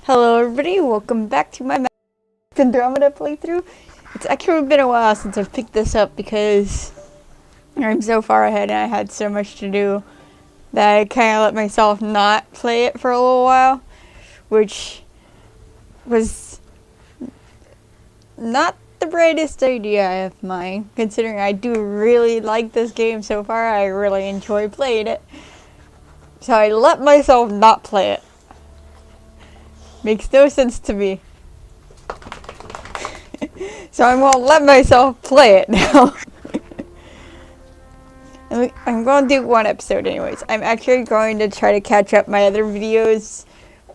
Hello everybody, welcome back to my Andromeda playthrough. It's actually been a while since I've picked this up because I'm so far ahead and I had so much to do that I kind of let myself not play it for a little while, which was not the brightest idea of mine, considering I do really like this game so far. I really enjoy playing it. So I let myself not play it. Makes no sense to me. So I'm gonna let myself play it now. I'm gonna do one episode anyways. I'm actually going to try to catch up my other videos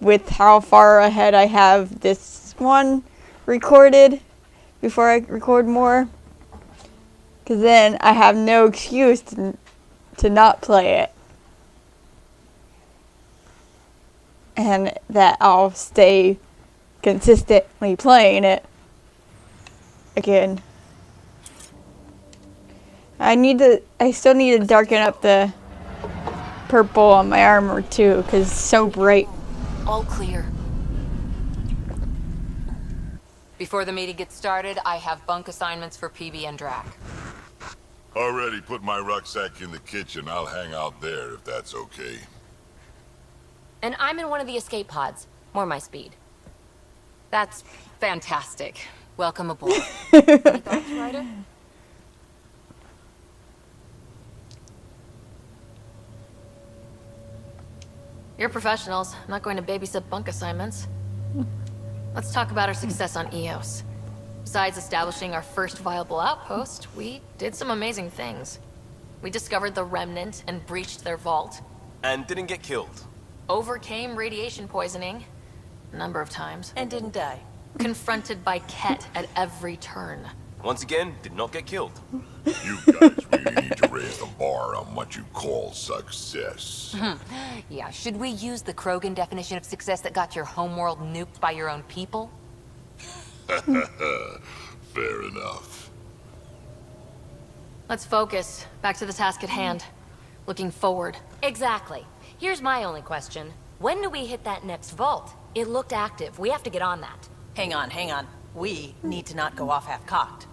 with how far ahead I have this one recorded before I record more. Because then I have no excuse to not play it. And that I'll stay consistently playing it again. I still need to darken up the purple on my armor too, because it's so bright. All clear. Before the meeting gets started, I have bunk assignments for PB and Drac. Already put my rucksack in the kitchen. I'll hang out there if that's okay. And I'm in one of the escape pods. More my speed. That's fantastic. Welcome aboard. Any thoughts, Ryder? You're professionals. I'm not going to babysit bunk assignments. Let's talk about our success on Eos. Besides establishing our first viable outpost, we did some amazing things. We discovered the Remnant and breached their vault. And didn't get killed. Overcame radiation poisoning a number of times. And didn't die. Confronted by Ket at every turn. Once again, did not get killed. You guys really need to raise the bar on what you call success. Yeah, should we use the Krogan definition of success that got your homeworld nuked by your own people? Fair enough. Let's focus. Back to the task at hand. Looking forward. Exactly. Here's my only question. When do we hit that next vault? It looked active. We have to get on that. Hang on. We need to not go off half-cocked.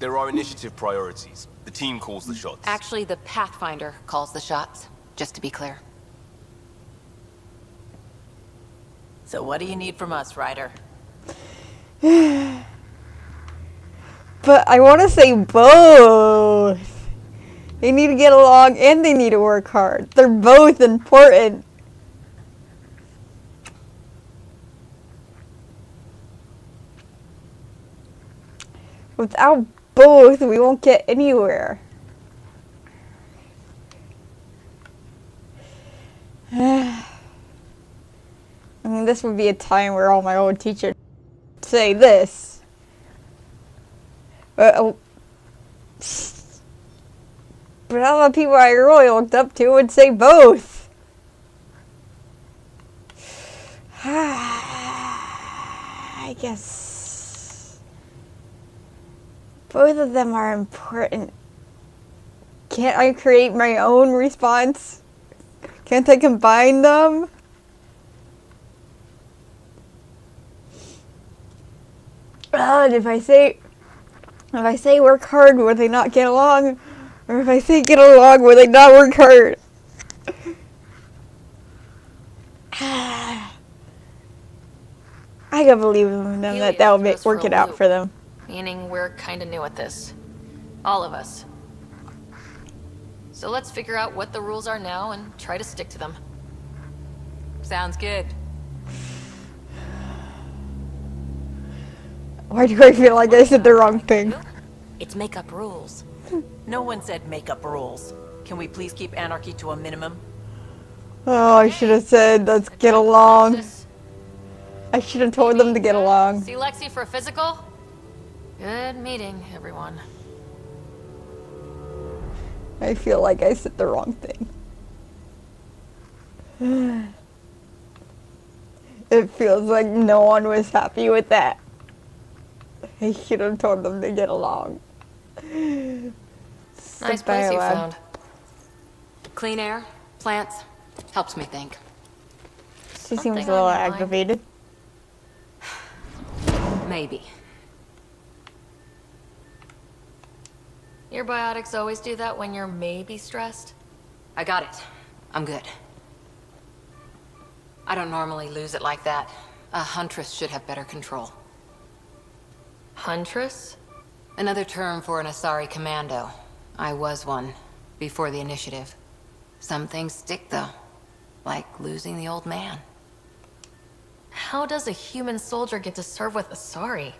There are initiative priorities. The team calls the shots. Actually, the Pathfinder calls the shots, just to be clear. So what do you need from us, Ryder? But I want to say both. They need to get along and they need to work hard. They're both important. Without both, we won't get anywhere. I mean, this would be a time where all my old teachers say this. But all the people I really looked up to would say both. I guess both of them are important. Can't I create my own response? Can't I combine them? And if I say work hard, will they not get along? Or if I say get along, will they not work hard? I gotta believe in them that will work it out for them. Meaning we're kinda new at this. All of us. So let's figure out what the rules are now and try to stick to them. Sounds good. Why do I feel like I said the wrong thing? It's make up rules. No one said make up rules. Can we please keep anarchy to a minimum? Oh, I should have said let's get along. I should have told them to get along. See Lexi for a physical? Good meeting, everyone. I feel like I said the wrong thing. It feels like no one was happy with that. I should have told them to get along. Nice place you found. Clean air, plants, helps me think. She seems Something a little on your mind? aggravated. maybe. Your biotics always do that when you're maybe stressed? I got it. I'm good. I don't normally lose it like that. A huntress should have better control. Huntress? Another term for an Asari commando. I was one, before the initiative. Some things stick, though. Like losing the old man. How does a human soldier get to serve with Asari?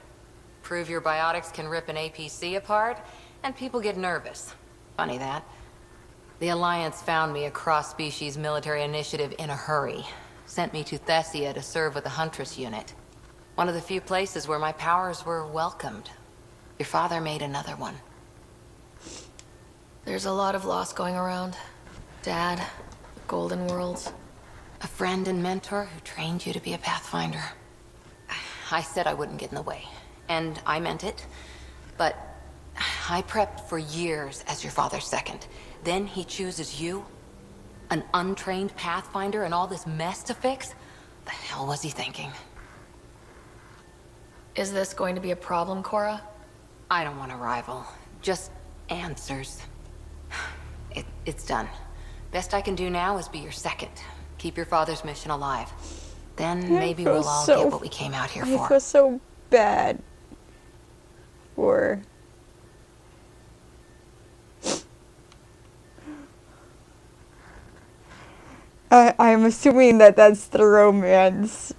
Prove your biotics can rip an APC apart, and people get nervous. Funny that. The Alliance found me a cross-species military initiative in a hurry. Sent me to Thessia to serve with the Huntress unit. One of the few places where my powers were welcomed. Your father made another one. There's a lot of loss going around. Dad, the Golden Worlds. A friend and mentor who trained you to be a Pathfinder. I said I wouldn't get in the way, and I meant it. But I prepped for years as your father's second. Then he chooses you? An untrained Pathfinder and all this mess to fix? The hell was he thinking? Is this going to be a problem, Cora? I don't want a rival. Just answers. It's done. Best I can do now is be your second. Keep your father's mission alive. Then maybe we'll all get what we came out here for. I feel so bad for... I'm assuming that that's the romance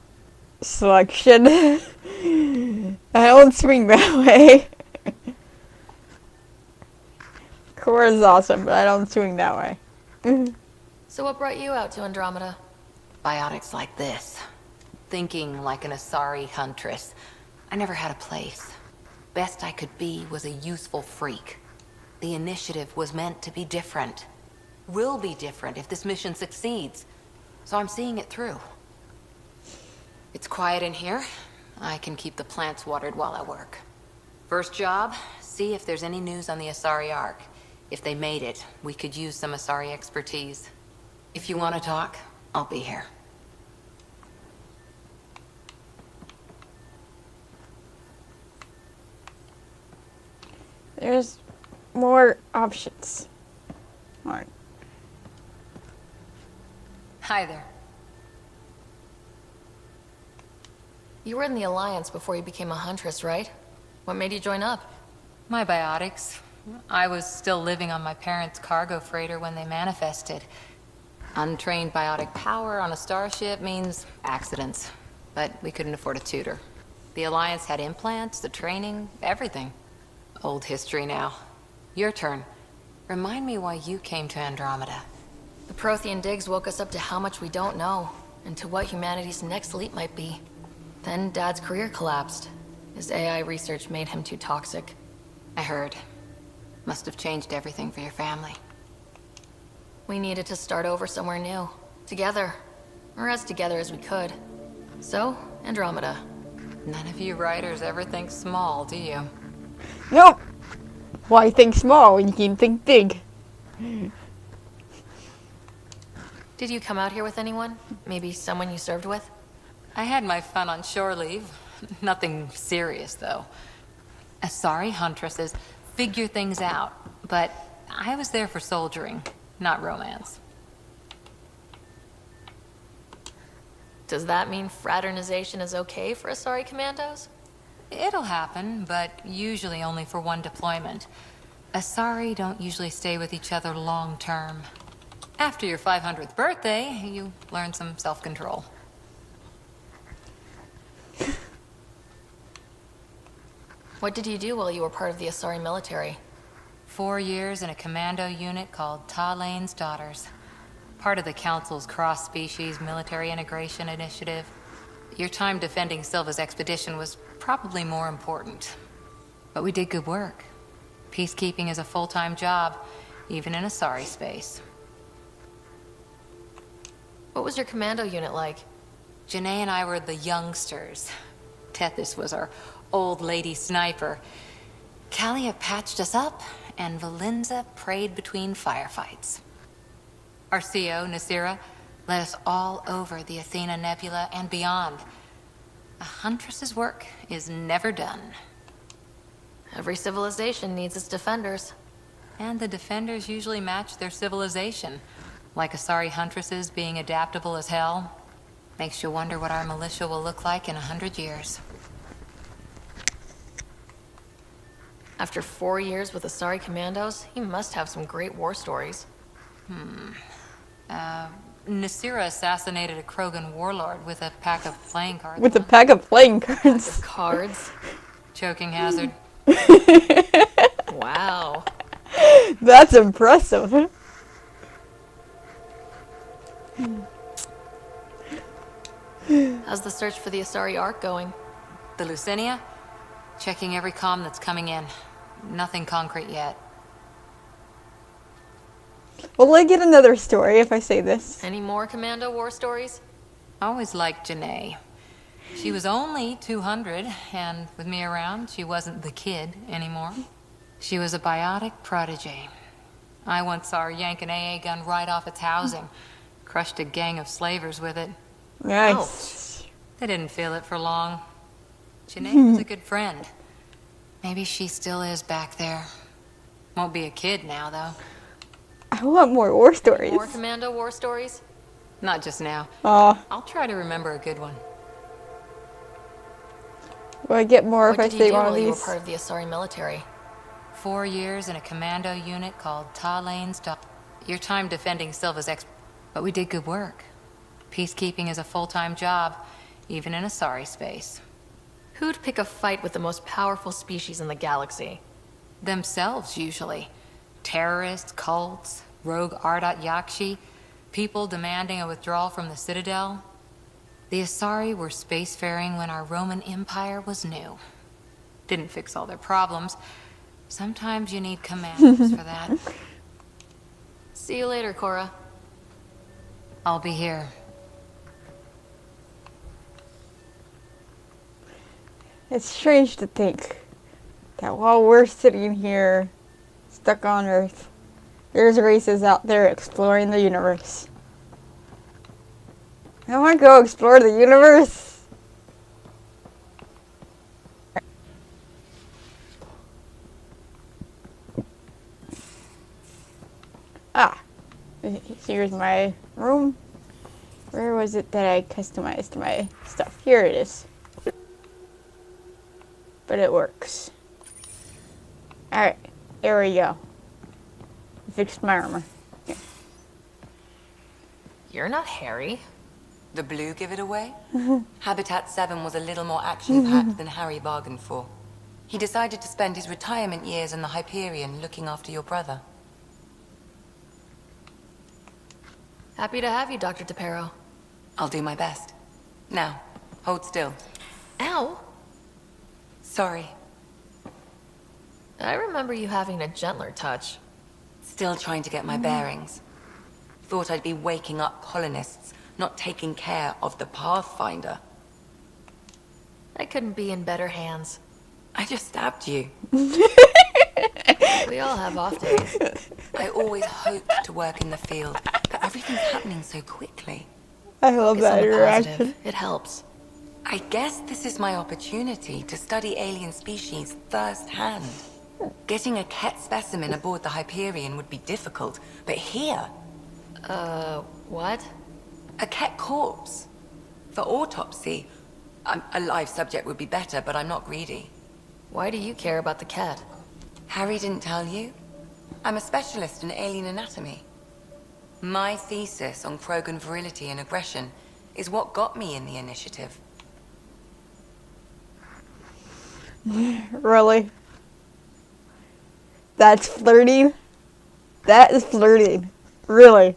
selection. I don't swing that way. Cora's awesome, but I don't swing that way. So what brought you out to Andromeda? Biotics like this. Thinking like an Asari huntress. I never had a place. Best I could be was a useful freak. The initiative was meant to be different. Will be different if this mission succeeds. So I'm seeing it through. It's quiet in here. I can keep the plants watered while I work. First job, see if there's any news on the Asari Ark. If they made it, we could use some Asari expertise. If you want to talk, I'll be here. There's more options. Alright. Hi there. You were in the Alliance before you became a Huntress, right? What made you join up? My biotics. I was still living on my parents' cargo freighter when they manifested. Untrained biotic power on a starship means accidents. But we couldn't afford a tutor. The Alliance had implants, the training, everything. Old history now. Your turn. Remind me why you came to Andromeda. The Prothean digs woke us up to how much we don't know, and to what humanity's next leap might be. Then Dad's career collapsed. His AI research made him too toxic. I heard. Must have changed everything for your family. We needed to start over somewhere new. Together. Or as together as we could. So, Andromeda. None of you writers ever think small, do you? Nope. Why think small when you can think big? Did you come out here with anyone? Maybe someone you served with? I had my fun on shore leave. Nothing serious, though. Asari huntresses figure things out, but I was there for soldiering, not romance. Does that mean fraternization is okay for Asari commandos? It'll happen, but usually only for one deployment. Asari don't usually stay with each other long term. After your 500th birthday, you learn some self-control. What did you do while you were part of the Asari military? 4 years in a commando unit called Talane's Daughters. Part of the Council's cross-species military integration initiative. Your time defending Silva's expedition was probably more important. But we did good work. Peacekeeping is a full-time job, even in Asari space. What was your commando unit like? Janae and I were the youngsters. Tethys was our old lady sniper. Kalia patched us up, and Valenza prayed between firefights. Our CO, Nasira, led us all over the Athena Nebula and beyond. A huntress's work is never done. Every civilization needs its defenders. And the defenders usually match their civilization. Like Asari huntresses being adaptable as hell. Makes you wonder what our militia will look like in 100 years. After 4 years with Asari commandos, he must have some great war stories. Nasira assassinated a Krogan warlord with a pack of playing cards. With a pack of playing cards. Cards. Choking hazard. Wow. That's impressive. How's the search for the Asari Ark going? The Lucinia? Checking every comm that's coming in. Nothing concrete yet. Will I get another story if I say this? Any more commando war stories? Always liked Janae. She was only 200, and with me around, she wasn't the kid anymore. She was a biotic protege. I once saw her yank an AA gun right off its housing. Crushed a gang of slavers with it. Nice. They didn't feel it for long. Janae was a good friend. Maybe she still is back there. Won't be a kid now, though. I want more war stories. More commando war stories? Not just now. Aw. I'll try to remember a good one. Will I get more if What I did you say do one of while you were these? part of the Asari military? 4 years in a commando unit called Talane's Dog. Your time defending Silva's but we did good work. Peacekeeping is a full-time job, even in Asari space. Who'd pick a fight with the most powerful species in the galaxy? Themselves, usually. Terrorists, cults, rogue Ardat Yakshi, people demanding a withdrawal from the Citadel. The Asari were spacefaring when our Roman Empire was new. Didn't fix all their problems. Sometimes you need commanders for that. See you later, Cora. I'll be here. It's strange to think that while we're sitting here, stuck on Earth, there's races out there exploring the universe. I want to go explore the universe. Ah, here's my room. Where was it that I customized my stuff? Here it is. But it works. Alright, there we go. Fixed my armor. Yeah. You're not Harry. The blue give it away? Habitat 7 was a little more action-packed than Harry bargained for. He decided to spend his retirement years in the Hyperion looking after your brother. Happy to have you, Dr. DePero. I'll do my best. Now, hold still. Ow! Sorry. I remember you having a gentler touch. Still trying to get my bearings. Thought I'd be waking up colonists, not taking care of the Pathfinder. I couldn't be in better hands. I just stabbed you. We all have off days. I always hoped to work in the field, but everything's happening so quickly. I love Focus that on the interaction. positive. It helps. I guess this is my opportunity to study alien species firsthand. Getting a Ket specimen aboard the Hyperion would be difficult, but here, What? a Ket corpse. For autopsy, a live subject would be better, but I'm not greedy. Why do you care about the cat? Harry didn't tell you? I'm a specialist in alien anatomy. My thesis on Krogan virility and aggression is what got me in the initiative. Really? That's flirting? That is flirting. Really.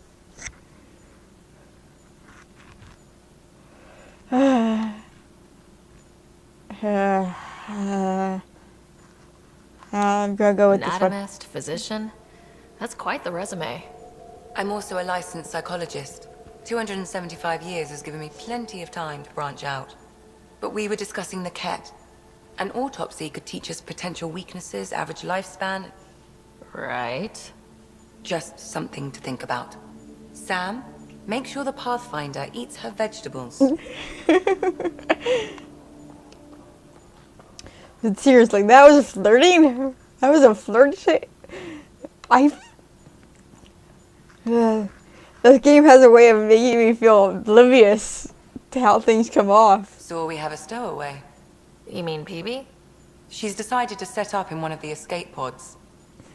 I'm gonna go with this one. Anatomist, physician? That's quite the resume. I'm also a licensed psychologist. 275 years has given me plenty of time to branch out. But we were discussing the Ket. An autopsy could teach us potential weaknesses, average lifespan. Right. Just something to think about. Sam, make sure the Pathfinder eats her vegetables. But seriously, that was flirting? That was a flirt shit? This game has a way of making me feel oblivious to how things come off. So we have a stowaway. You mean PB? She's decided to set up in one of the escape pods.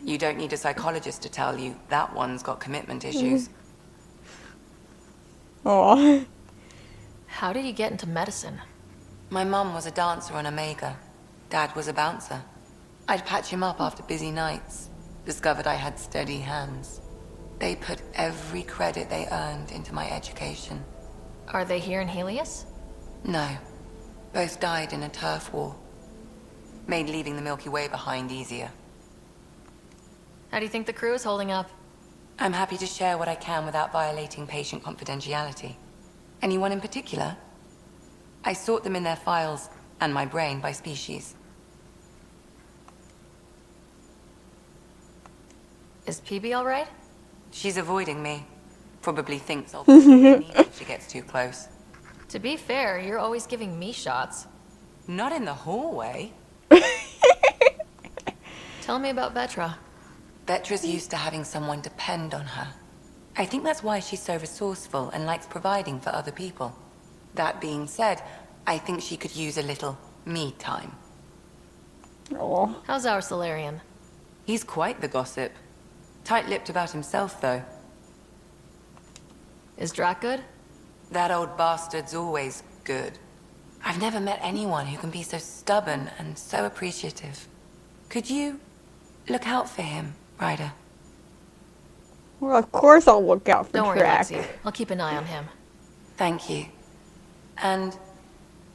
You don't need a psychologist to tell you that one's got commitment issues. Aw. How did you get into medicine? My mum was a dancer on Omega. Dad was a bouncer. I'd patch him up after busy nights. Discovered I had steady hands. They put every credit they earned into my education. Are they here in Helios? No. Both died in a turf war. Made leaving the Milky Way behind easier. How do you think the crew is holding up? I'm happy to share what I can without violating patient confidentiality. Anyone in particular? I sort them in their files and my brain by species. Is PB alright? She's avoiding me. Probably thinks I'll push me if she gets too close. To be fair, you're always giving me shots. Not in the hallway. Tell me about Vetra. Vetra's used to having someone depend on her. I think that's why she's so resourceful and likes providing for other people. That being said, I think she could use a little me time. Aw. How's our Solarian? He's quite the gossip. Tight-lipped about himself, though. Is Drac good? That old bastard's always good. I've never met anyone who can be so stubborn and so appreciative. Could you look out for him, Ryder? Well, of course I'll look out for Don't worry, Drac. Lexi. I'll keep an eye on him. Thank you. And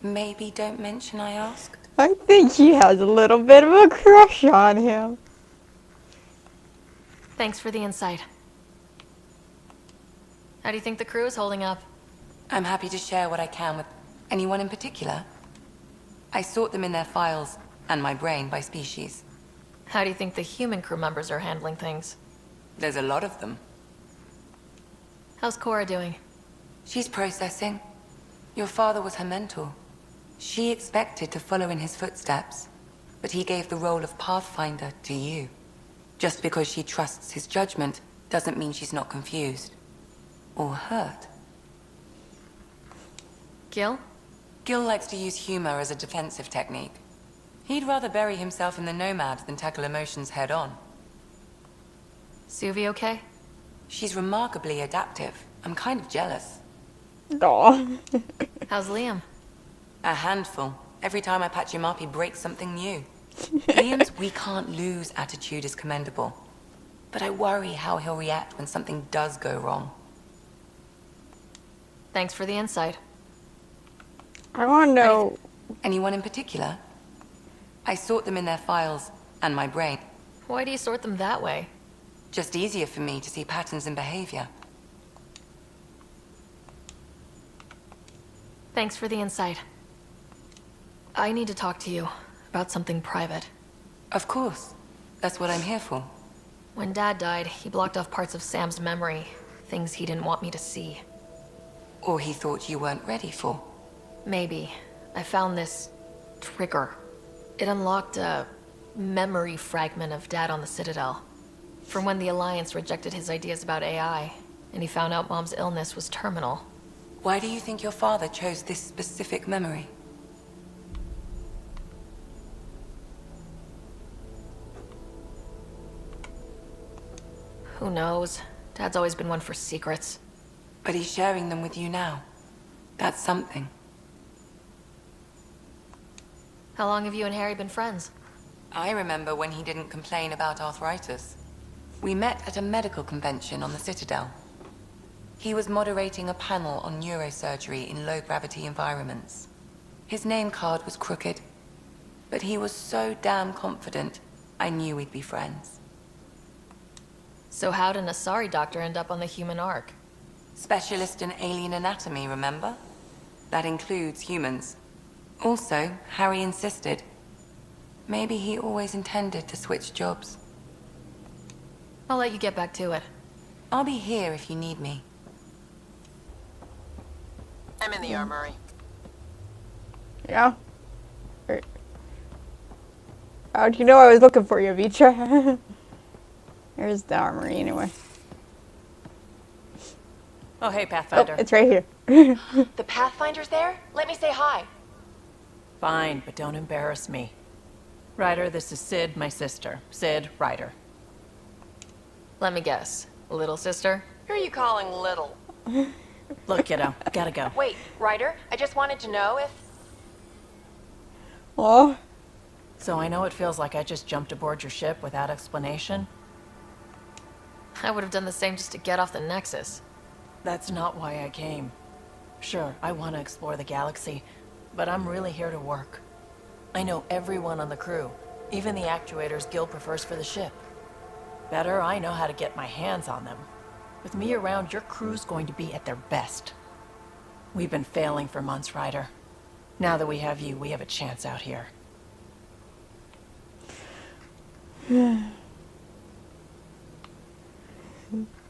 maybe don't mention I asked? I think he has a little bit of a crush on him. Thanks for the insight. How do you think the crew is holding up? I'm happy to share what I can with anyone in particular. I sort them in their files and my brain by species. How do you think the human crew members are handling things? There's a lot of them. How's Cora doing? She's processing. Your father was her mentor. She expected to follow in his footsteps, but he gave the role of Pathfinder to you. Just because she trusts his judgment doesn't mean she's not confused. Or hurt. Gil? Gil likes to use humor as a defensive technique. He'd rather bury himself in the Nomad than tackle emotions head-on. Suvi okay? She's remarkably adaptive. I'm kind of jealous. Aw. How's Liam? A handful. Every time I patch him up, he breaks something new. Liam's we can't lose attitude is commendable. But I worry how he'll react when something does go wrong. Thanks for the insight. I want to know. Anyone in particular? I sort them in their files and my brain. Why do you sort them that way? Just easier for me to see patterns in behavior. Thanks for the insight. I need to talk to you about something private. Of course. That's what I'm here for. When Dad died, he blocked off parts of Sam's memory, things he didn't want me to see. Or he thought you weren't ready for. Maybe. I found this trigger. It unlocked a memory fragment of Dad on the Citadel. From when the Alliance rejected his ideas about AI, and he found out Mom's illness was terminal. Why do you think your father chose this specific memory? Who knows? Dad's always been one for secrets. But he's sharing them with you now. That's something. How long have you and Harry been friends? I remember when he didn't complain about arthritis. We met at a medical convention on the Citadel. He was moderating a panel on neurosurgery in low-gravity environments. His name card was crooked, but he was so damn confident, I knew we'd be friends. So how'd an Asari doctor end up on the human ark? Specialist in alien anatomy, remember? That includes humans. Also, Harry insisted. Maybe he always intended to switch jobs. I'll let you get back to it. I'll be here if you need me. I'm in the armory. Yeah. Right. How'd you know I was looking for you, Vitra? There's the armory anyway. Oh, hey, Oh, Pathfinder. it's right here. The Pathfinder's there? Let me say hi. Fine, but don't embarrass me. Ryder, this is Sid, my sister. Sid, Ryder. Let me guess. Little sister? Who are you calling little? Look, kiddo, gotta go. Wait, Ryder, I just wanted to know if... Oh, So I know it feels like I just jumped aboard your ship without explanation. I would have done the same just to get off the Nexus. That's not why I came. Sure, I want to explore the galaxy, but I'm really here to work. I know everyone on the crew, even the actuators Gil prefers for the ship. Better, I know how to get my hands on them. With me around, your crew's going to be at their best. We've been failing for months, Ryder. Now that we have you, we have a chance out here.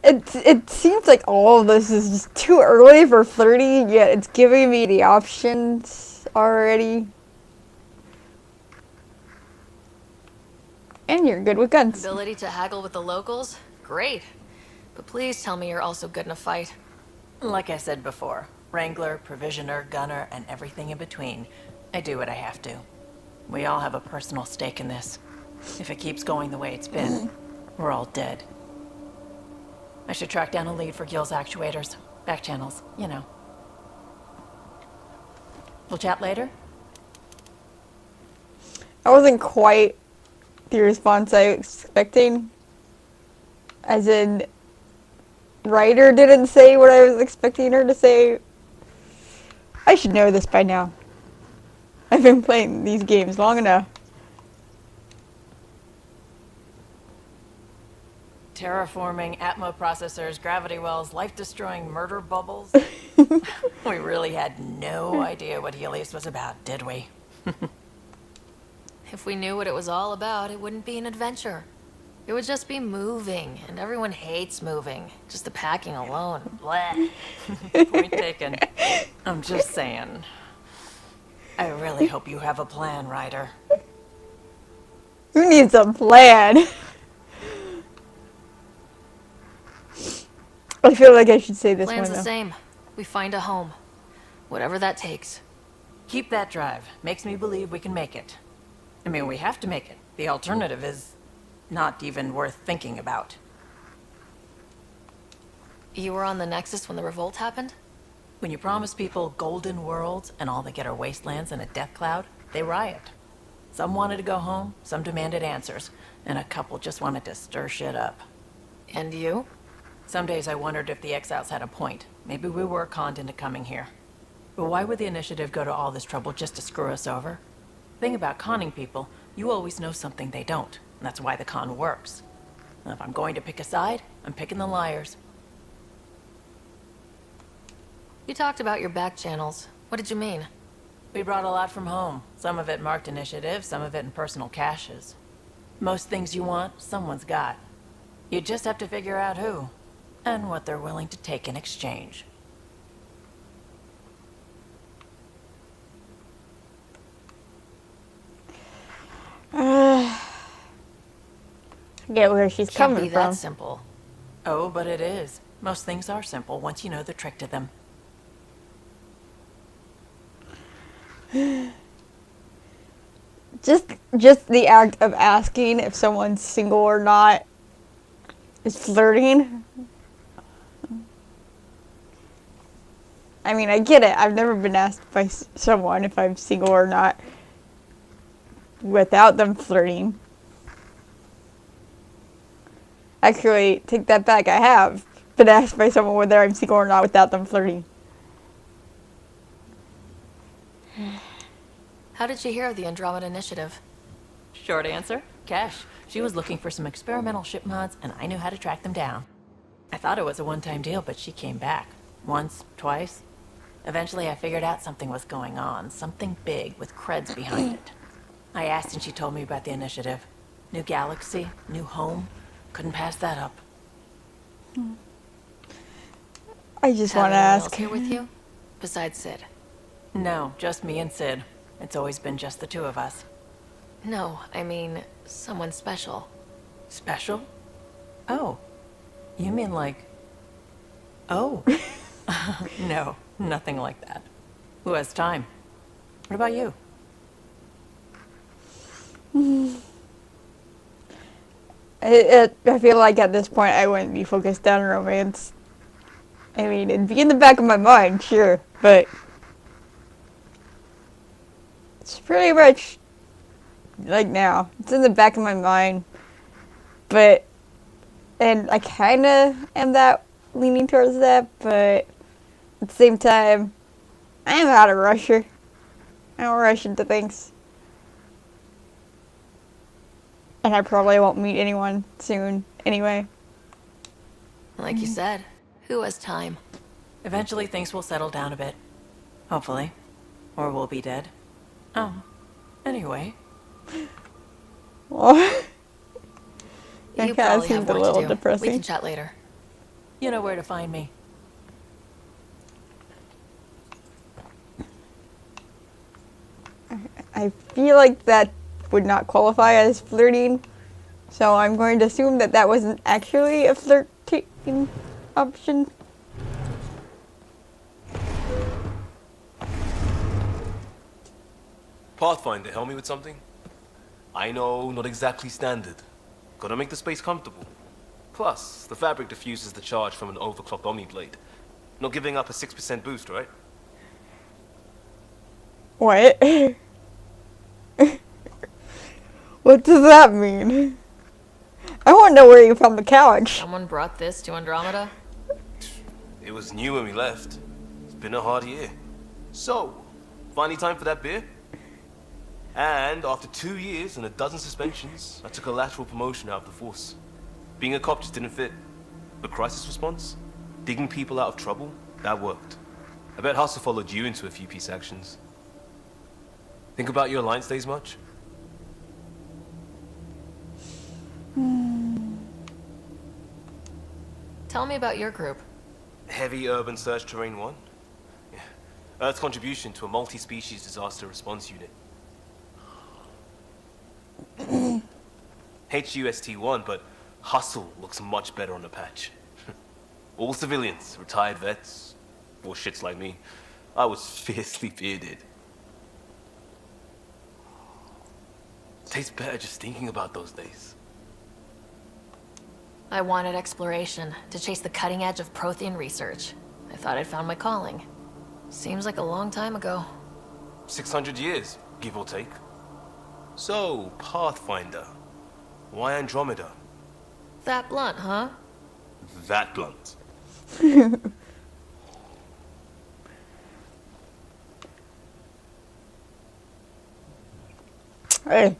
it seems like all of this is just too early for flirting, yet it's giving me the options already. And you're good with guns. Ability to haggle with the locals? Great. But please tell me you're also good in a fight. Like I said before, Wrangler, Provisioner, Gunner, and everything in between. I do what I have to. We all have a personal stake in this. If it keeps going the way it's been, we're all dead. I should track down a lead for Gil's actuators. Back channels, you know. We'll chat later? That wasn't quite the response I was expecting. As in, Ryder didn't say what I was expecting her to say. I should know this by now. I've been playing these games long enough. Terraforming, Atmo processors, gravity wells, life-destroying murder bubbles. We really had no idea what Helios was about, did we? If we knew what it was all about, it wouldn't be an adventure. It would just be moving, and everyone hates moving. Just the packing alone. Blech. Point taken. I'm just saying. I really hope you have a plan, Ryder. Who needs a plan? I feel like I should say this Plan's one the though. same. We find a home. Whatever that takes. Keep that drive. Makes me believe we can make it. I mean, we have to make it. The alternative is not even worth thinking about. You were on the Nexus when the revolt happened? When you promise people golden worlds and all they get are wastelands and a death cloud, they riot. Some wanted to go home, some demanded answers, and a couple just wanted to stir shit up. And you? Some days I wondered if the exiles had a point. Maybe we were conned into coming here. But why would the initiative go to all this trouble just to screw us over? Thing about conning people, you always know something they don't. And that's why the con works. And if I'm going to pick a side, I'm picking the liars. You talked about your back channels. What did you mean? We brought a lot from home. Some of it marked initiative, some of it in personal caches. Most things you want, someone's got. You just have to figure out who, and what they're willing to take in exchange. I get where she's Can't be coming that from. simple. Oh, but it is. Most things are simple once you know the trick to them. Just the act of asking if someone's single or not is flirting. I mean, I get it. I've never been asked by someone if I'm single or not without them flirting. Actually, take that back. I have been asked by someone whether I'm single or not without them flirting. How did you hear of the Andromeda Initiative? Short answer, Kesh. She was looking for some experimental ship mods, and I knew how to track them down. I thought it was a one-time deal, but she came back. Once, twice. Eventually, I figured out something was going on. Something big with creds behind it. I asked and she told me about the initiative. New galaxy, new home. Couldn't pass that up. I just Have want to anyone ask. else here with you? Besides Sid. No, just me and Sid. It's always been just the two of us. No, I mean, someone special. Special? Oh. You mean like... Oh. No, nothing like that. Who has time? What about you? I feel like at this point I wouldn't be focused on romance. I mean, it'd be in the back of my mind, sure, but it's pretty much like now. It's in the back of my mind, but and I kind of am that leaning towards that, but at the same time, I am not a rusher. I don't rush into things. And I probably won't meet anyone soon anyway. Like you said, who has time? Eventually things will settle down a bit. Hopefully. Or we'll be dead. Oh. Anyway. Well, You that kind of probably have seemed a work little to do. We depressing. can chat later. You know where to find me. I feel like that would not qualify as flirting, so I'm going to assume that that wasn't actually a flirting option. Pathfinder, help me with something? I know, not exactly standard. Gotta make the space comfortable. Plus, the fabric diffuses the charge from an overclocked Omniblade. Not giving up a 6% boost, right? What? What does that mean? I want to know where you found the couch. Someone brought this to Andromeda? It was new when we left. It's been a hard year. So, finally time for that beer? And after 2 years and a dozen suspensions, I took a lateral promotion out of the force. Being a cop just didn't fit. But crisis response? Digging people out of trouble? That worked. I bet Hustle followed you into a few peace actions. Think about your Alliance days much? Tell me about your group. Heavy Urban Search Terrain 1? Yeah. Earth's contribution to a multi-species disaster response unit. HUST-1, but Hustle looks much better on the patch. All civilians, retired vets, or shits like me. I was fiercely bearded. Tastes better just thinking about those days. I wanted exploration, to chase the cutting edge of Prothean research. I thought I'd found my calling. Seems like a long time ago. 600 years, give or take. So, Pathfinder. Why Andromeda? That blunt, huh? That blunt. Hey,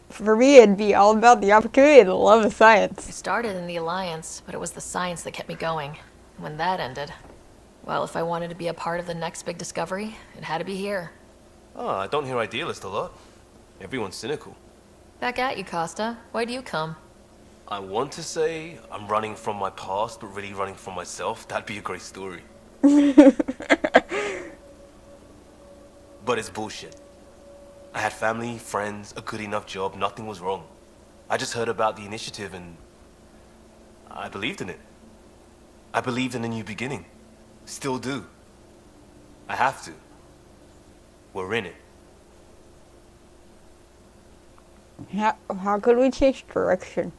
for me, it'd be all about the opportunity and the love of I science. started in the Alliance, but it was the science that kept me going. And when that ended, well, if I wanted to be a part of the next big discovery, it had to be here. Oh, I don't hear idealist a lot. Everyone's cynical. Back at you, Costa. Why'd you come? I want to say I'm running from my past, but really running from myself. That'd be a great story. But it's bullshit. I had family, friends, a good enough job, nothing was wrong. I just heard about the initiative and I believed in it. I believed in a new beginning. Still do. I have to. We're in it. How could we change direction?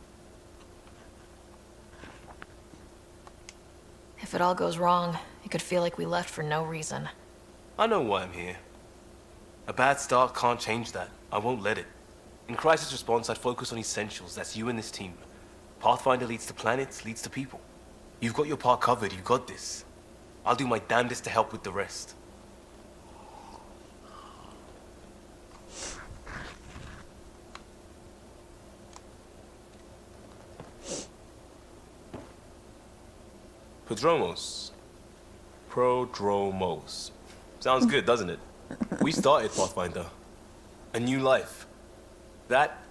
If it all goes wrong, it could feel like we left for no reason. I know why I'm here. A bad start can't change that. I won't let it. In crisis response, I'd focus on essentials. That's you and this team. Pathfinder leads to planets, leads to people. You've got your part covered. You've got this. I'll do my damnedest to help with the rest. Prodromos. Sounds good, doesn't it? We started Pathfinder. A new life. That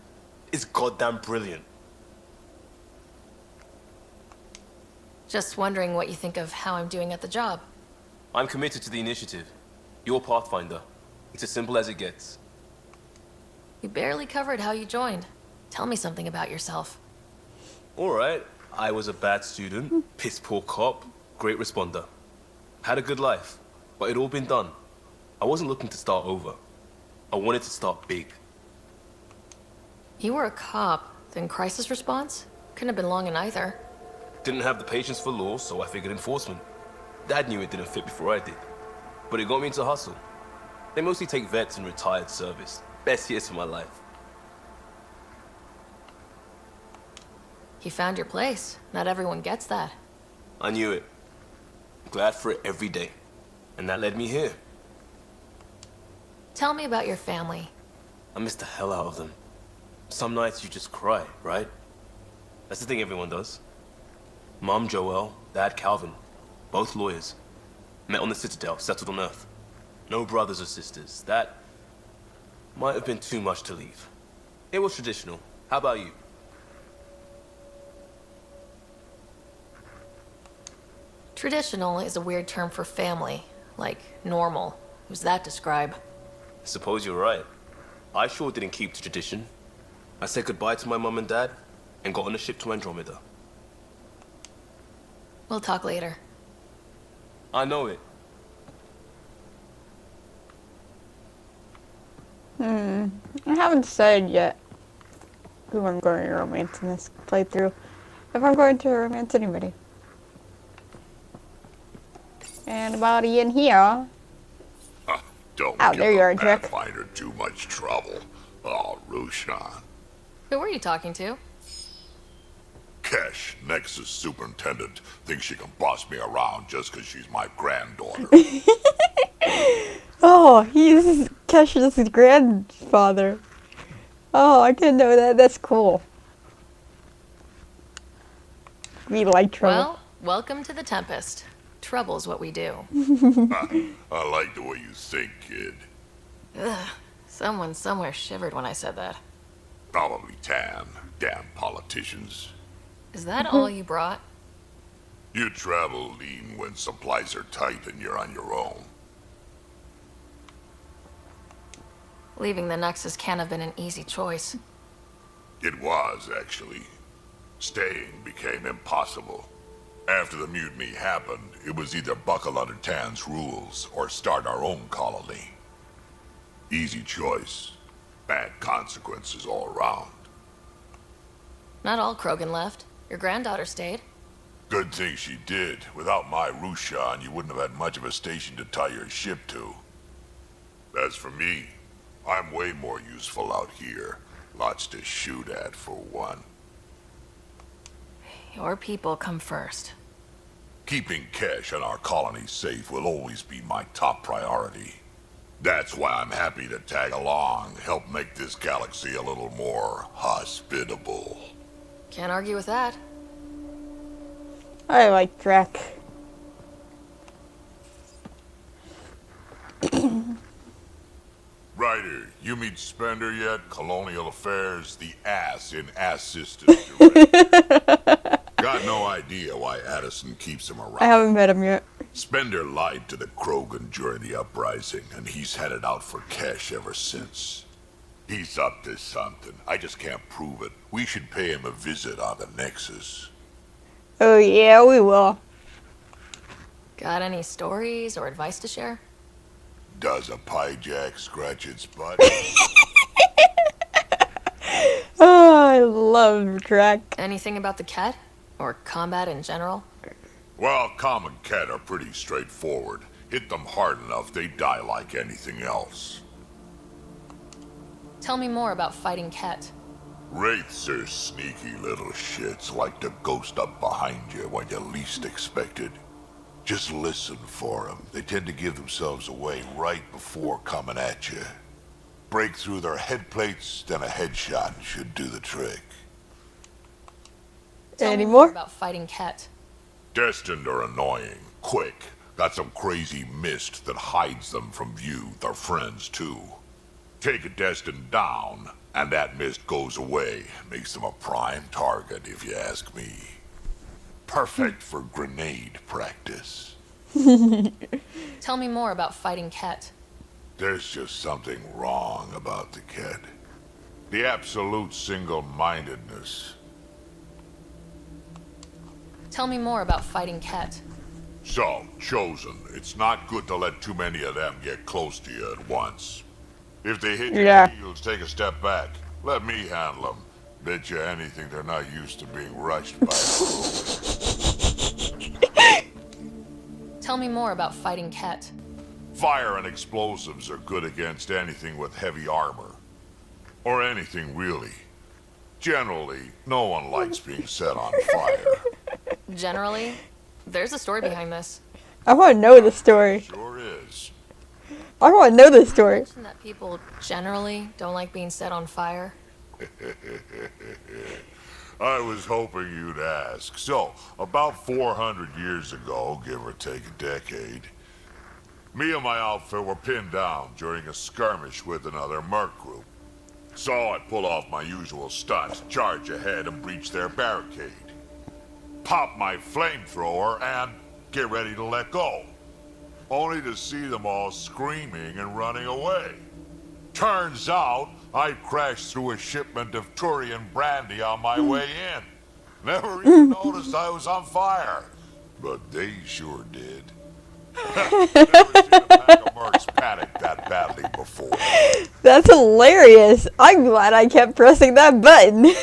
is goddamn brilliant. Just wondering what you think of how I'm doing at the job. I'm committed to the initiative. You're Pathfinder. It's as simple as it gets. You barely covered how you joined. Tell me something about yourself. Alright, I was a bad student, piss poor cop, great responder. Had a good life, but it all been done. I wasn't looking to start over. I wanted to start big. You were a cop, then crisis response? Couldn't have been long in either. Didn't have the patience for law, so I figured enforcement. Dad knew it didn't fit before I did. But it got me into hustle. They mostly take vets and retired service. Best years of my life. You found your place. Not everyone gets that. I knew it. Glad for it every day. And that led me here. Tell me about your family. I miss the hell out of them. Some nights you just cry, right? That's the thing everyone does. Mom Joelle, Dad Calvin. Both lawyers. Met on the Citadel, settled on Earth. No brothers or sisters. That might have been too much to leave. It was traditional. How about you? Traditional is a weird term for family. Like normal. Who's that describe? Suppose you're right. I sure didn't keep the tradition. I said goodbye to my mom and dad and got on a ship to Andromeda. We'll talk later. I know it. I haven't decided yet who I'm going to romance in this playthrough. If I'm going to romance anybody. And about in here. Don't Oh, give there you the are, Jack. Pathfinder too much trouble. Oh, Rushan. Who were you talking to? Kesh, Nexus Superintendent, thinks she can boss me around just because she's my granddaughter. Oh, he's Kesh's grandfather. Oh, I didn't know that. That's cool. We like trouble. Well, welcome to the Tempest. Trouble's what we do. I like the way you think, kid. Ugh. Someone somewhere shivered when I said that. Probably Tan. Damn politicians. Is that all you brought? You travel lean when supplies are tight and you're on your own. Leaving the Nexus can't have been an easy choice. It was, actually. Staying became impossible. After the mutiny happened, it was either buckle under Tan's rules or start our own colony. Easy choice. Bad consequences all around. Not all Krogan left. Your granddaughter stayed. Good thing she did. Without my Rushan, you wouldn't have had much of a station to tie your ship to. As for me, I'm way more useful out here. Lots to shoot at, for one. Your people come first. Keeping Kesh and our colony safe will always be my top priority. That's why I'm happy to tag along, help make this galaxy a little more hospitable. Can't argue with that. I like Drac. Ryder, you meet Spender yet? Colonial Affairs, the ass in Assistant Director. Got no idea why Addison keeps him around. I haven't met him yet. Spender lied to the Krogan during the uprising, and he's headed out for Kesh ever since. He's up to something. I just can't prove it. We should pay him a visit on the Nexus. Oh yeah, we will. Got any stories or advice to share? Does a pie jack scratch its butt? Oh, I love Drac. Anything about the Ket? Or combat in general? Well, common Ket are pretty straightforward. Hit them hard enough, they die like anything else. Tell me more about fighting Ket. Wraiths are sneaky little shits, like to ghost up behind you when you least expect it. Just listen for them. They tend to give themselves away right before coming at you. Break through their head plates, then a headshot should do the trick. Tell Any me more? about fighting Ket. Destined are annoying, quick. Got some crazy mist that hides them from view, their friends too. Take a Destined down, and that mist goes away. Makes them a prime target, if you ask me. Perfect for grenade practice. Tell me more about fighting Ket. There's just something wrong about the kid. The absolute single-mindedness. Tell me more about fighting Ket. So, Chosen, it's not good to let too many of them get close to you at once. If they hit your heels, take a step back. Let me handle them. Bet you anything they're not used to being rushed by a crew. Tell me more about fighting Ket. Fire and explosives are good against anything with heavy armor. Or anything, really. Generally, no one likes being set on fire. Generally? There's a story behind this. I want to know the story. Sure is. I want to know the story. Mention that people generally don't like being set on fire. I was hoping you'd ask. So, about 400 years ago, give or take a decade, me and my outfit were pinned down during a skirmish with another merc group. So I pull off my usual stunt, charge ahead and breach their barricade. Pop my flamethrower and get ready to let go. Only to see them all screaming and running away. Turns out, I crashed through a shipment of Turian brandy on my way in. Never even noticed I was on fire. But they sure did. Never seen a pack of mercs panic that badly before. That's hilarious. I'm glad I kept pressing that button.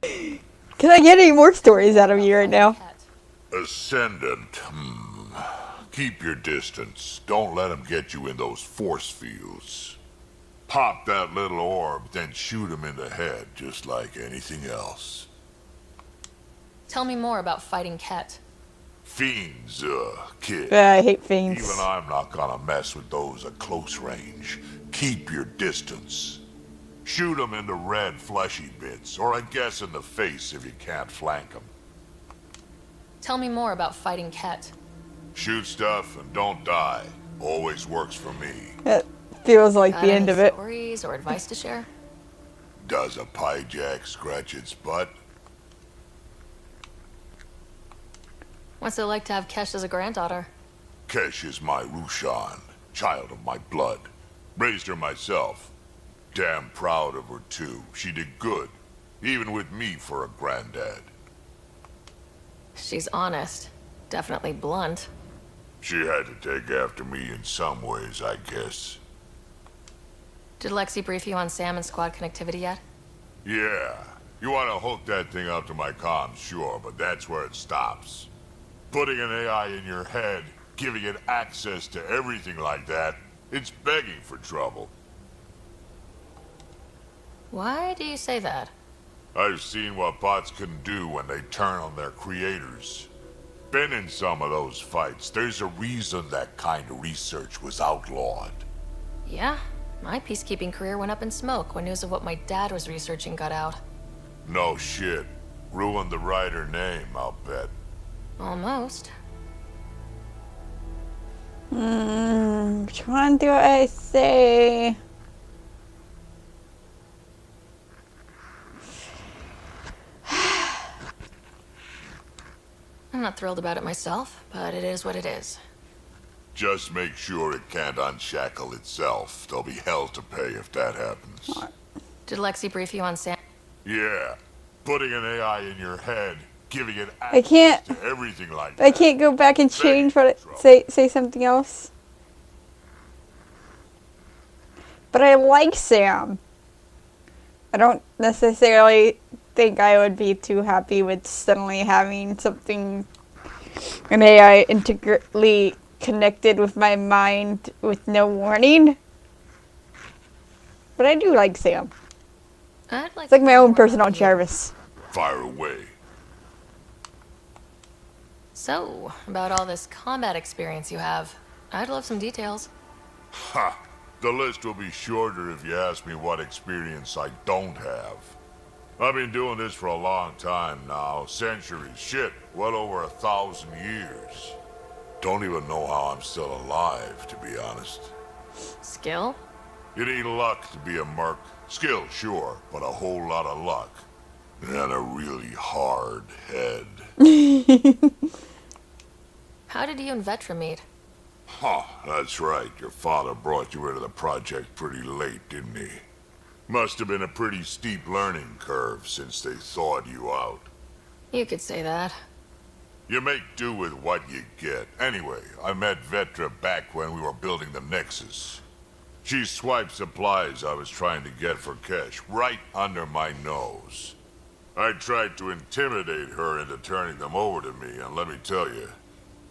Can I get any more stories out of you right now? Ascendant. Keep your distance. Don't let them get you in those force fields. Pop that little orb, then shoot him in the head, just like anything else. Tell me more about fighting Ket. Fiends, kid. I hate fiends. Even I'm not gonna mess with those at close range. Keep your distance. Shoot them in the red fleshy bits, or I guess in the face if you can't flank them. Tell me more about fighting Ket. Shoot stuff and don't die. Always works for me. That feels like Got the end any of it. Stories or advice to share? Does a pie jack scratch its butt? What's it like to have Kesh as a granddaughter? Kesh is my Rushan, child of my blood. Raised her myself. Damn proud of her too. She did good, even with me for a granddad. She's honest. Definitely blunt. She had to take after me in some ways, I guess. Did Lexi brief you on Sam and squad connectivity yet? Yeah. You want to hook that thing up to my comms, sure, but that's where it stops. Putting an AI in your head, giving it access to everything like that, it's begging for trouble. Why do you say that? I've seen what bots can do when they turn on their creators. Been in some of those fights. There's a reason that kind of research was outlawed. Yeah, my peacekeeping career went up in smoke when news of what my dad was researching got out. No shit. Ruined the writer name, I'll bet. Almost. Which one do I say? I'm not thrilled about it myself, but it is what it is. Just make sure it can't unshackle itself. There'll be hell to pay if that happens. Did Lexi brief you on Sam? Yeah. Putting an AI in your head, giving it I can't. access to everything like that. I can't go back and change what it say something else. But I like Sam. I don't necessarily think I would be too happy with suddenly having something, an AI integrally connected with my mind with no warning. But I do like Sam. I'd like It's like to my know own more personal about you. Jarvis. Fire away. So, about all this combat experience you have, I'd love some details. Ha! The list will be shorter if you ask me what experience I don't have. I've been doing this for a long time now. Centuries. Shit, well over 1,000 years. Don't even know how I'm still alive, to be honest. Skill? You need luck to be a merc. Skill, sure, but a whole lot of luck. And a really hard head. How did you and Vetra meet? Huh, that's right. Your father brought you into the project pretty late, didn't he? Must have been a pretty steep learning curve since they thawed you out. You could say that. You make do with what you get. Anyway, I met Vetra back when we were building the Nexus. She swiped supplies I was trying to get for Kesh right under my nose. I tried to intimidate her into turning them over to me, and let me tell you,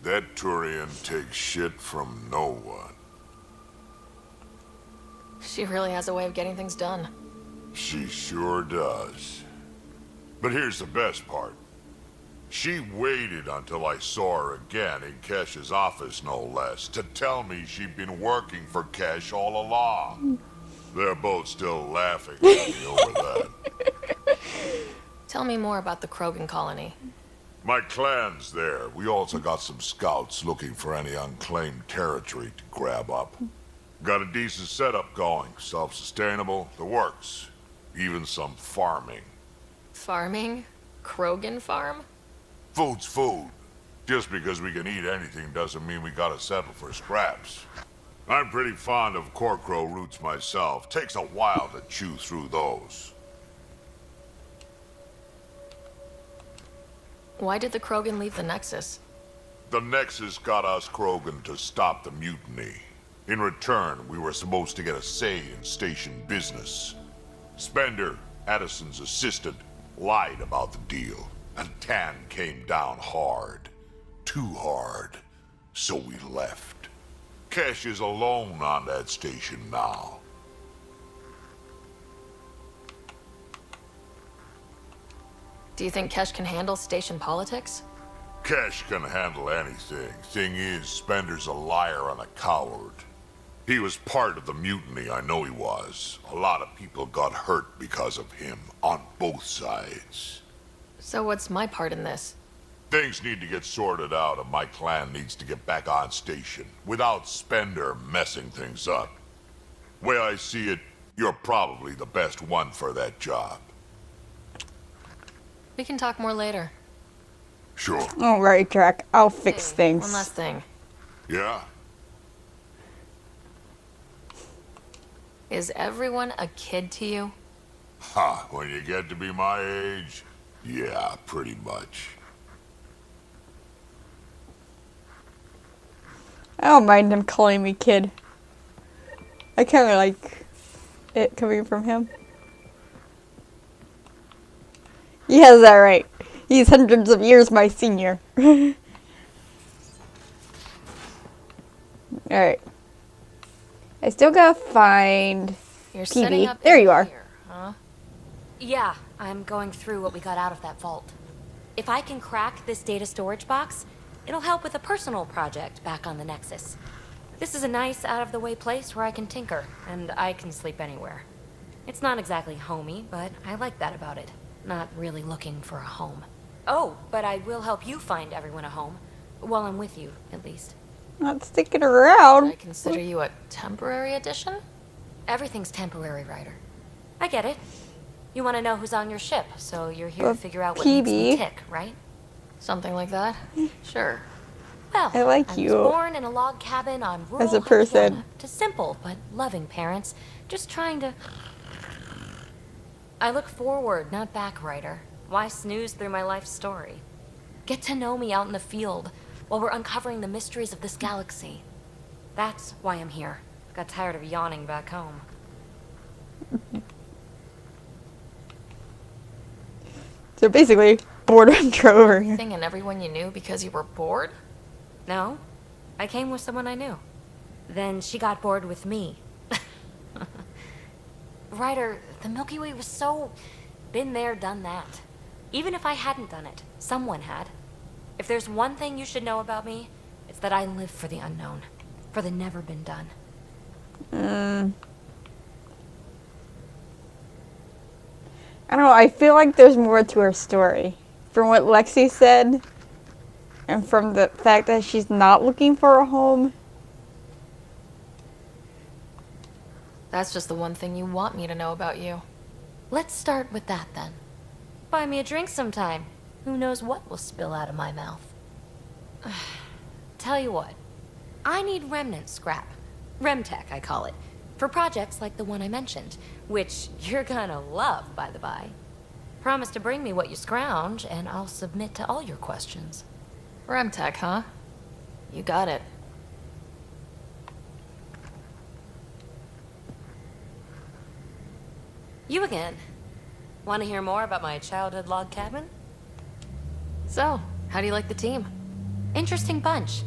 that Turian takes shit from no one. She really has a way of getting things done. She sure does. But here's the best part. She waited until I saw her again in Kesh's office, no less, to tell me she'd been working for Kesh all along. They're both still laughing at me over that. Tell me more about the Krogan colony. My clan's there. We also got some scouts looking for any unclaimed territory to grab up. Got a decent setup going. Self-sustainable, the works. Even some farming. Farming? Krogan farm? Food's food. Just because we can eat anything doesn't mean we gotta settle for scraps. I'm pretty fond of Corcrow roots myself. Takes a while to chew through those. Why did the Krogan leave the Nexus? The Nexus got us Krogan to stop the mutiny. In return, we were supposed to get a say in station business. Spender, Addison's assistant, lied about the deal, and Tan came down hard. Too hard. So we left. Kesh is alone on that station now. Do you think Kesh can handle station politics? Kesh can handle anything. Thing is, Spender's a liar and a coward. He was part of the mutiny, I know he was. A lot of people got hurt because of him, on both sides. So what's my part in this? Things need to get sorted out and my clan needs to get back on station, without Spender messing things up. Way I see it, you're probably the best one for that job. We can talk more later. Sure. Alright, Jack. I'll fix Hey, things. one last thing. Yeah? Is everyone a kid to you? Ha, when you get to be my age, yeah, pretty much. I don't mind him calling me kid. I kind of like it coming from him. He has that right. He's hundreds of years my senior. Alright. I still gotta find You're setting PB. up There in you are. here, huh? Yeah, I'm going through what we got out of that vault. If I can crack this data storage box, it'll help with a personal project back on the Nexus. This is a nice, out-of-the-way place where I can tinker, and I can sleep anywhere. It's not exactly homey, but I like that about it. Not really looking for a home. Oh, but I will help you find everyone a home. While I'm with you, at least. Not sticking around. I consider you a temporary addition? Everything's temporary, Ryder. I get it. You want to know who's on your ship, so you're here to figure out what makes me PB. tick, right? Something like that? Sure. Well, I like I you was born in a log cabin on rural as a person. Hacienda to simple but loving parents, just trying to... I look forward, not back, Ryder. Why snooze through my life story? Get to know me out in the field while we're uncovering the mysteries of this galaxy. That's why I'm here. Got tired of yawning back home. So basically, boredom drove over here. Thing and everyone you knew because you were bored? No, I came with someone I knew. Then she got bored with me. Ryder, the Milky Way was so... been there, done that. Even if I hadn't done it, someone had. If there's one thing you should know about me, it's that I live for the unknown. For the never been done. I don't know, I feel like there's more to her story. From what Lexi said, and from the fact that she's not looking for a home. That's just the one thing you want me to know about you. Let's start with that then. Buy me a drink sometime. Who knows what will spill out of my mouth. Tell you what, I need remnant scrap. Remtech, I call it. For projects like the one I mentioned, which you're gonna love, by the by. Promise to bring me what you scrounge, and I'll submit to all your questions. Remtech, huh? You got it. You again. Want to hear more about my childhood log cabin? So, how do you like the team? Interesting bunch.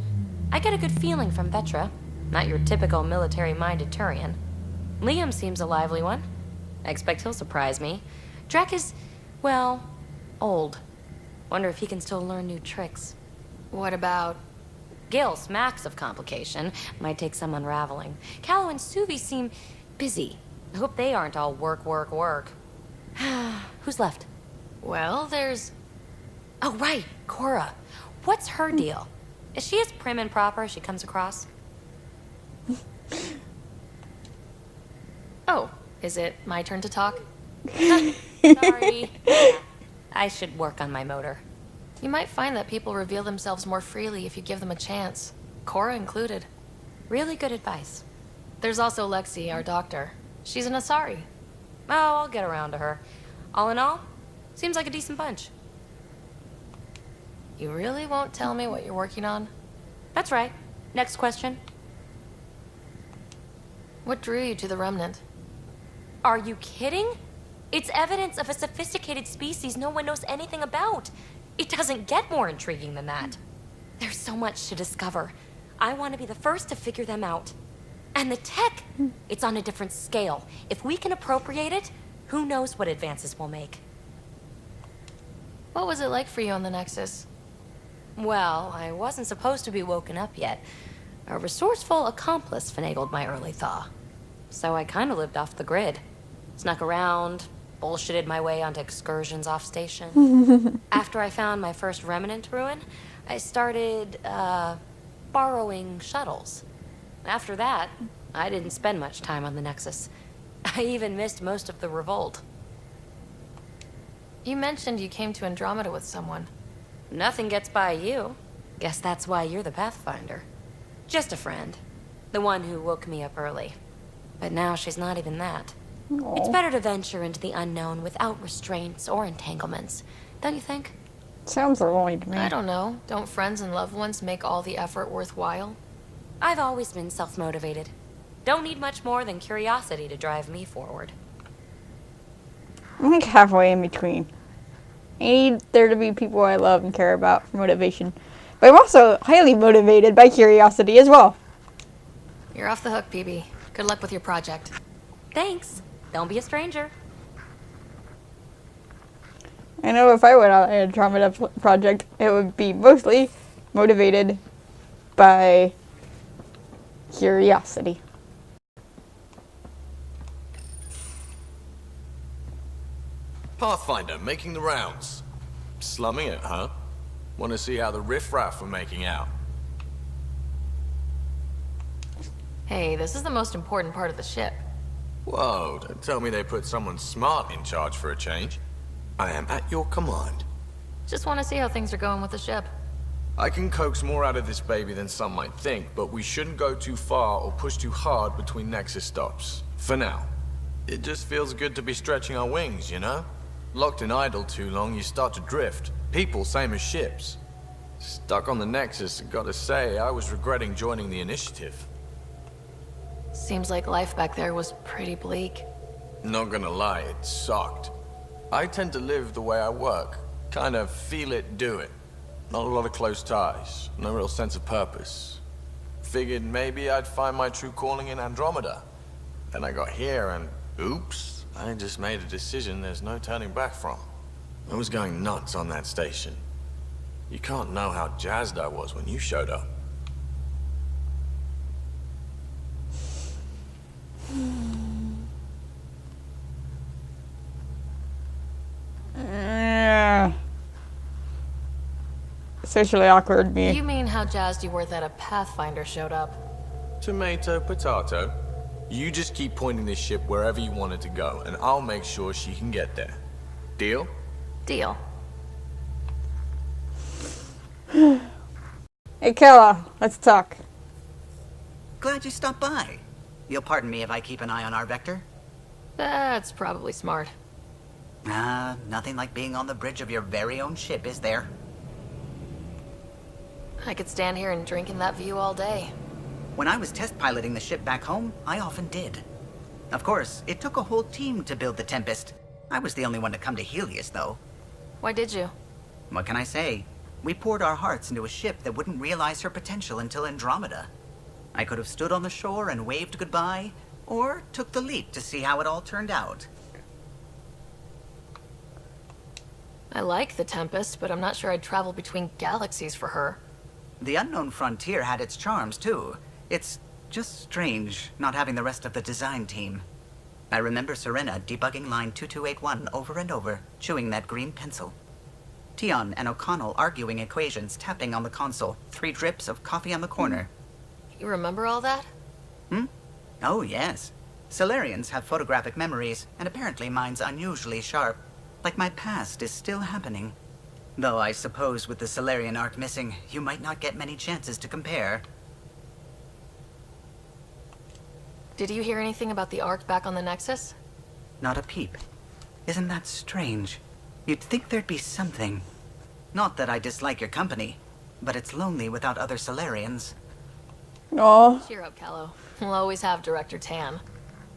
I get a good feeling from Vetra. Not your typical military-minded Turian. Liam seems a lively one. I expect he'll surprise me. Drek is, well, old. Wonder if he can still learn new tricks. What about... Gil smacks of complication. Might take some unraveling. Callow and Suvi seem busy. I hope they aren't all work, work, work. Who's left? Well, there's... Oh, right, Cora. What's her deal? Is she as prim and proper as she comes across? Oh, is it my turn to talk? Sorry. Yeah, I should work on my motor. You might find that people reveal themselves more freely if you give them a chance. Cora included. Really good advice. There's also Lexi, our doctor. She's an Asari. Oh, I'll get around to her. All in all, seems like a decent bunch. You really won't tell me what you're working on? That's right. Next question. What drew you to the Remnant? Are you kidding? It's evidence of a sophisticated species no one knows anything about. It doesn't get more intriguing than that. There's so much to discover. I want to be the first to figure them out. And the tech, it's on a different scale. If we can appropriate it, who knows what advances we'll make. What was it like for you on the Nexus? Well, I wasn't supposed to be woken up yet. A resourceful accomplice finagled my early thaw. So I kind of lived off the grid. Snuck around, bullshitted my way onto excursions off station. After I found my first remnant ruin, I started, borrowing shuttles. After that, I didn't spend much time on the Nexus. I even missed most of the revolt. You mentioned you came to Andromeda with someone. Nothing gets by you. Guess that's why you're the Pathfinder. Just a friend. The one who woke me up early. But now she's not even that. Aw. It's better to venture into the unknown without restraints or entanglements. Don't you think? Sounds lonely to me. I don't know. Don't friends and loved ones make all the effort worthwhile? I've always been self-motivated. Don't need much more than curiosity to drive me forward. I'm like halfway in between. I need there to be people I love and care about for motivation. But I'm also highly motivated by curiosity as well. You're off the hook, PB. Good luck with your project. Thanks. Don't be a stranger. I know if I went on an Andromeda project, it would be mostly motivated by curiosity. Pathfinder, making the rounds. Slumming it, huh? Want to see how the riffraff are making out? Hey, this is the most important part of the ship. Whoa, don't tell me they put someone smart in charge for a change. I am at your command. Just want to see how things are going with the ship. I can coax more out of this baby than some might think, but we shouldn't go too far or push too hard between Nexus stops. For now. It just feels good to be stretching our wings, you know? Locked in idle too long, you start to drift. People, same as ships. Stuck on the Nexus, gotta say, I was regretting joining the initiative. Seems like life back there was pretty bleak. Not gonna lie, it sucked. I tend to live the way I work. Kind of feel it, do it. Not a lot of close ties, no real sense of purpose. Figured maybe I'd find my true calling in Andromeda. Then I got here and, oops, I just made a decision there's no turning back from. I was going nuts on that station. You can't know how jazzed I was when you showed up. Socially awkward me. You mean how jazzed you were that a Pathfinder showed up? Tomato, potato. You just keep pointing this ship wherever you want it to go, and I'll make sure she can get there. Deal? Deal. Hey, Kella, let's talk. Glad you stopped by. You'll pardon me if I keep an eye on our vector? That's probably smart. Nothing like being on the bridge of your very own ship, is there? I could stand here and drink in that view all day. When I was test piloting the ship back home, I often did. Of course, it took a whole team to build the Tempest. I was the only one to come to Helios, though. Why did you? What can I say? We poured our hearts into a ship that wouldn't realize her potential until Andromeda. I could have stood on the shore and waved goodbye, or took the leap to see how it all turned out. I like the Tempest, but I'm not sure I'd travel between galaxies for her. The unknown frontier had its charms, too. It's just strange not having the rest of the design team. I remember Serena debugging line 2281 over and over, chewing that green pencil. Tion and O'Connell arguing equations, tapping on the console, 3 drips of coffee on the corner. You remember all that? Oh, yes. Solarians have photographic memories, and apparently mine's unusually sharp. Like my past is still happening. Though I suppose with the Solarian arc missing, you might not get many chances to compare. Did you hear anything about the Ark back on the Nexus? Not a peep. Isn't that strange? You'd think there'd be something. Not that I dislike your company, but it's lonely without other Solarians. Aw. Cheer up, Callow. We'll always have Director Tan.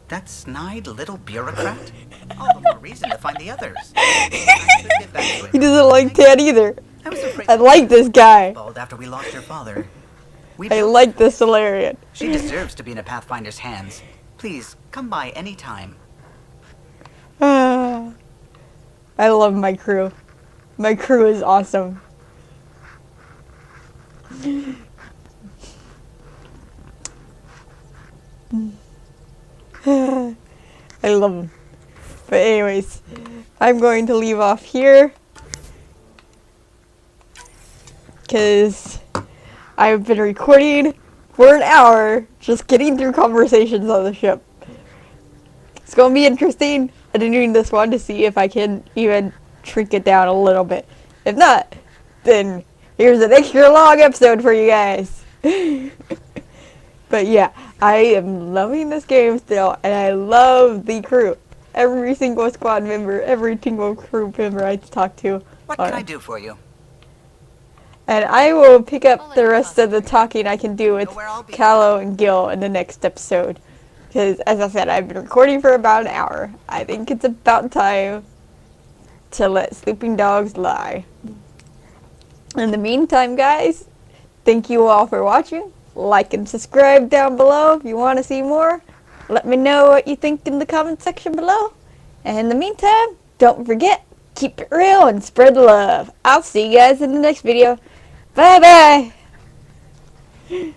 That snide little bureaucrat? All the more reason to find the others. I should get back to it. He doesn't like Tad either. I was afraid I like this guy. bald after we lost your father. We I built like the Solarian. She deserves to be in a Pathfinder's hands. Please, come by any time. I love my crew. My crew is awesome. I love them. But anyways, I'm going to leave off here. Because I've been recording for an hour just getting through conversations on the ship. It's going to be interesting. I'm doing this one to see if I can even shrink it down a little bit. If not, then here's an extra long episode for you guys. But yeah, I am loving this game still, and I love the crew. Every single squad member, every single crew member I talk to. What can I do for you? And I will pick up the rest of the talking I can do with Callow and Gil in the next episode. Because, as I said, I've been recording for about an hour. I think it's about time to let sleeping dogs lie. In the meantime, guys, thank you all for watching. Like and subscribe down below if you want to see more. Let me know what you think in the comment section below. And in the meantime, don't forget, keep it real and spread the love. I'll see you guys in the next video. Bye bye.